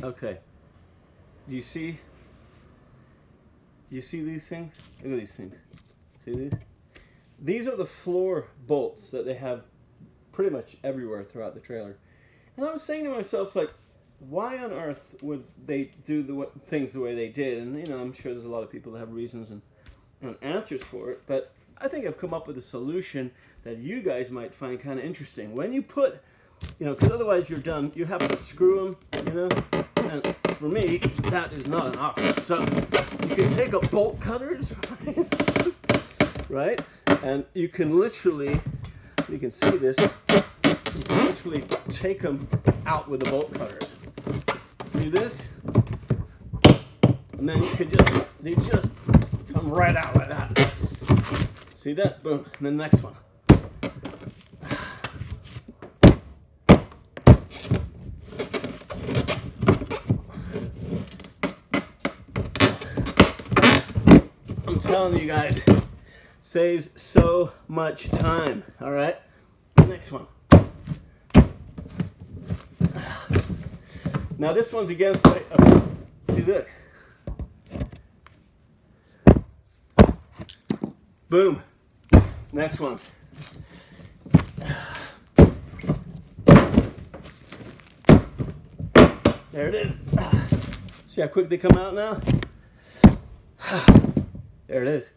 Okay. Do you see? Do you see these things? Look at these things. See these? These are the floor bolts that they have pretty much everywhere throughout the trailer. And I was saying to myself, like, why on earth would they do things the way they did? And, you know, I'm sure there's a lot of people that have reasons and answers for it. But I think I've come up with a solution that you guys might find kind of interesting. When you put, you know, because otherwise you're done, you have to screw them, you know. And for me, that is not an option. So you can take up bolt cutters, right? And you can literally, you can see this, you can literally take them out with the bolt cutters. See this? And then you can just, they just come right out like that. See that? Boom. And then the next one. I'm telling you guys, saves so much time. All right, next one. Now this one's against, like, see, look. Boom. Next one. There it is. See how quick they come out now? There it is.